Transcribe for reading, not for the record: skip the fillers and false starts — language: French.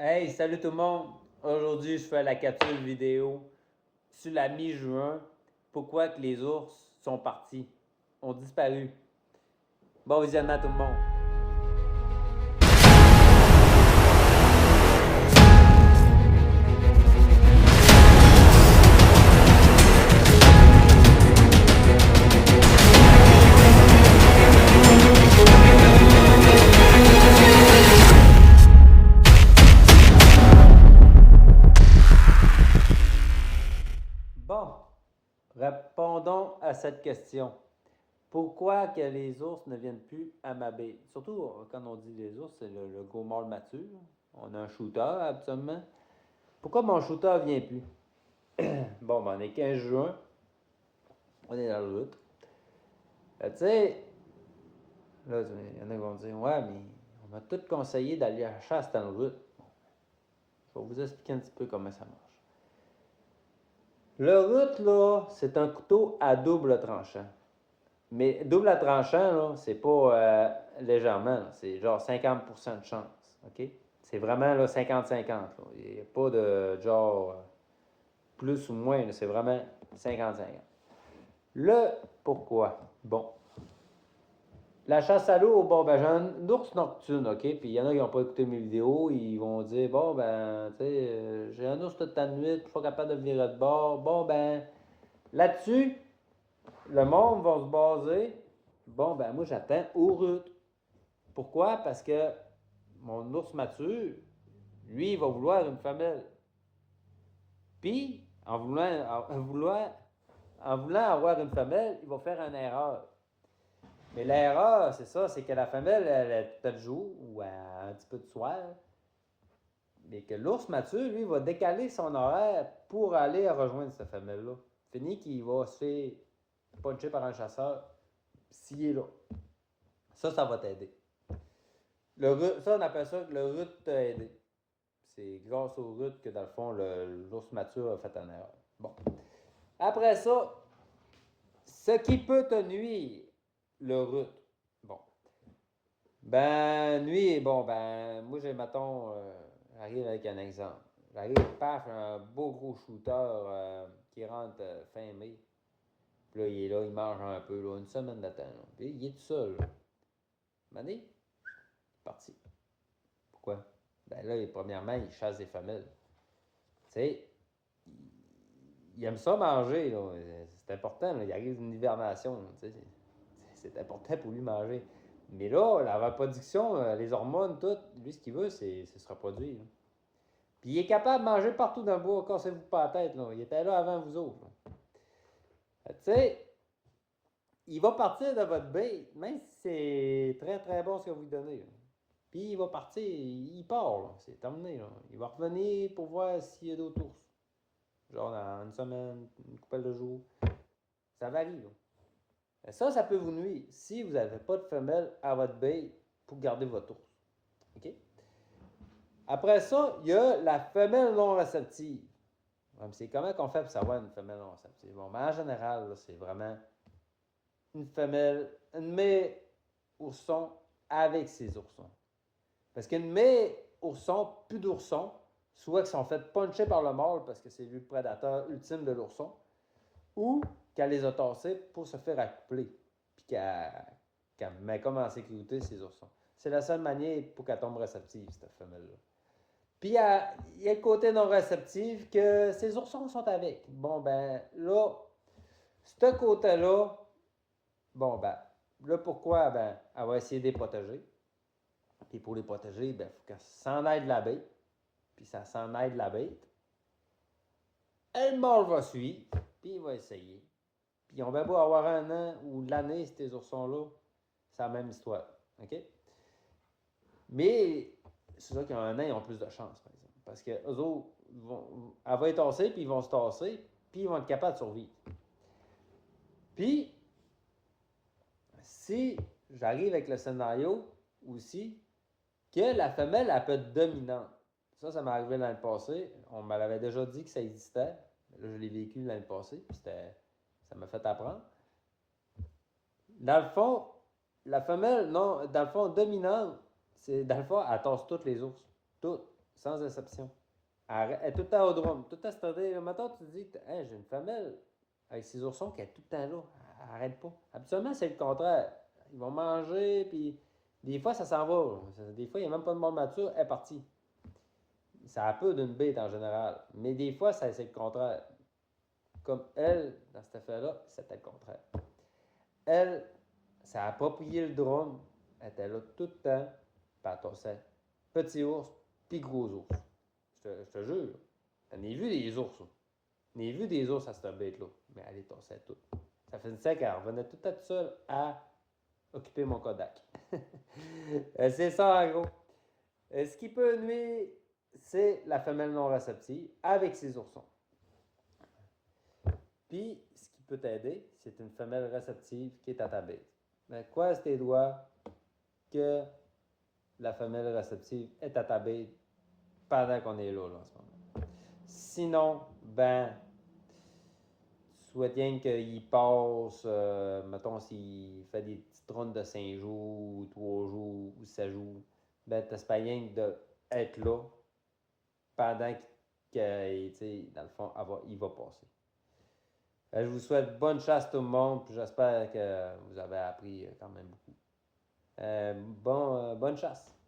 Hey, salut tout le monde! Aujourd'hui, je fais la capsule vidéo sur la mi-juin. Pourquoi que les ours sont partis, ont disparu. Bon visionnement tout le monde! Bon, répondons à cette question. Pourquoi que les ours ne viennent plus à ma baie? Surtout quand on dit les ours, c'est le gros mâle mature. On a un shooter absolument. Pourquoi mon shooter ne vient plus? Bon, ben, on est 15 juin. On est dans la route. Tu sais, là, il y en a qui vont dire, ouais, mais on m'a tout conseillé d'aller à la chasse dans la route. Je vais vous expliquer un petit peu comment ça marche. Le route, là, c'est un couteau à double tranchant. Mais double tranchant, là, c'est pas légèrement, c'est genre 50% de chance, OK? C'est vraiment là 50-50. Il n'y a pas de genre plus ou moins, c'est vraiment 50-50. Le pourquoi? Bon, la chasse à l'eau, bon, ben, j'ai un ours nocturne, OK? Puis il y en a qui n'ont pas écouté mes vidéos, ils vont dire, bon, ben, tu sais, j'ai un ours toute la nuit, je suis pas capable de virer de bord. Bon, ben, là-dessus, le monde va se baser, bon, ben, moi, j'attends aux routes. Pourquoi? Parce que mon ours mature, lui, il va vouloir une femelle. Puis, en voulant avoir une femelle, il va faire une erreur. Mais l'erreur, c'est ça, c'est que la femelle, elle est peut-être jour ou un petit peu de soir. Mais que l'ours mature, lui, va décaler son horaire pour aller rejoindre cette femelle-là. Fini qu'il va se faire puncher par un chasseur s'il est là. Ça va t'aider. Ça, on appelle ça que le route t'a aidé. C'est grâce au route que, dans le fond, l'ours mature a fait une erreur. Bon. Après ça, ce qui peut te nuire, le route. Bon. Ben, nuit, bon, ben, moi, mettons, j'arrive avec un exemple. J'arrive, paf, un beau gros shooter qui rentre fin mai. Puis là, il est là, il mange un peu, là, une semaine de temps. Là. Puis il est tout seul. Mané, il est parti. Pourquoi? Ben là, premièrement, il chasse des femelles. Tu sais, il aime ça manger, là. C'est important, là. Il arrive d'une hibernation, tu sais. C'est important pour lui manger. Mais là, la reproduction, les hormones, tout, lui, ce qu'il veut, c'est se reproduire. Là. Puis il est capable de manger partout dans le bois, cassez-vous pas la tête, là. Il était là avant vous autres. Tu sais, il va partir de votre baie, même si c'est très très bon ce que vous lui donnez. Là. Puis il va partir, il part, là. C'est terminé. Là. Il va revenir pour voir s'il y a d'autres ours. Genre dans une semaine, une couple de jours. Ça varie. Là. Ça peut vous nuire si vous n'avez pas de femelle à votre baie pour garder votre ours. OK? Après ça, il y a la femelle non réceptive. C'est comment qu'on fait pour savoir une femelle non réceptive? Bon, en général, là, c'est vraiment une femelle, une mère ourson avec ses oursons. Parce qu'une mère ourson, plus d'oursons, soit qu'ils sont fait puncher par le mâle parce que c'est lui le prédateur ultime de l'ourson, ou qu'elle les a tassés pour se faire accoupler, puis qu'elle met comme en sécurité ses oursons. C'est la seule manière pour qu'elle tombe réceptive, cette femelle-là. Puis il y a le côté non réceptif que ces oursons sont avec. Bon, ben là, ce côté-là, bon, ben là, pourquoi? Ben, elle va essayer de les protéger. Puis pour les protéger, ben, il faut qu'elle s'en aille de la bête. Puis ça s'en aille de la bête. Et le mâle va suivre, puis il va essayer. Puis on va beau avoir un an ou l'année, ces oursons-là, c'est la même histoire. OK? Mais c'est sûr qu'en un an, ils ont plus de chance, par exemple. Parce que eux autres, elle va être tassée, puis ils vont se tasser, puis ils vont être capables de survivre. Puis, si j'arrive avec le scénario aussi, que la femelle, elle peut être dominante. Ça m'est arrivé l'année passée. On me l'avait déjà dit que ça existait. Là, je l'ai vécu l'année passée, puis ça m'a fait apprendre. Dans le fond, la femelle, non, dans le fond, dominante, c'est, dans le fond, elle tasse toutes les ours. Toutes. sans exception. Elle est tout le temps au drum, tout le temps starté. Le matin, tu te dis, hey, j'ai une femelle avec ses oursons qui est tout le temps là. Elle arrête pas. Habituellement, c'est le contraire. Ils vont manger, puis des fois, ça s'en va. Des fois, il n'y a même pas de monde mature, elle est partie. Ça a peu d'une bête en général. Mais des fois, c'est le contraire. Comme elle, dans cette affaire-là, c'était le contraire. Elle, ça a approprié le drum. Elle était là tout le temps. Puis elle tossait petit ours, puis gros ours. Je te jure. J'en ai vu des ours. J'en ai vu des ours à cette bête-là. Mais elle les tossait toutes. Ça faisait qu'elle revenait tout à toute seule à occuper mon Kodak. C'est ça en gros. Ce qui peut nuire, c'est la femelle non réceptive avec ses oursons. Puis, ce qui peut t'aider, c'est une femelle réceptive qui est à ta bête. Mais quoi tes doigts que la femelle réceptive est à ta bête pendant qu'on est là, en ce moment. Sinon, ben, tu souhaites bien qu'il passe, mettons, s'il fait des petites rondes de 5 jours, 3 jours ou 7 jours, ben, t'espères bien d'être là pendant que, dans le fond, il va passer. Je vous souhaite bonne chasse tout le monde, puis j'espère que vous avez appris quand même beaucoup. Bonne chasse!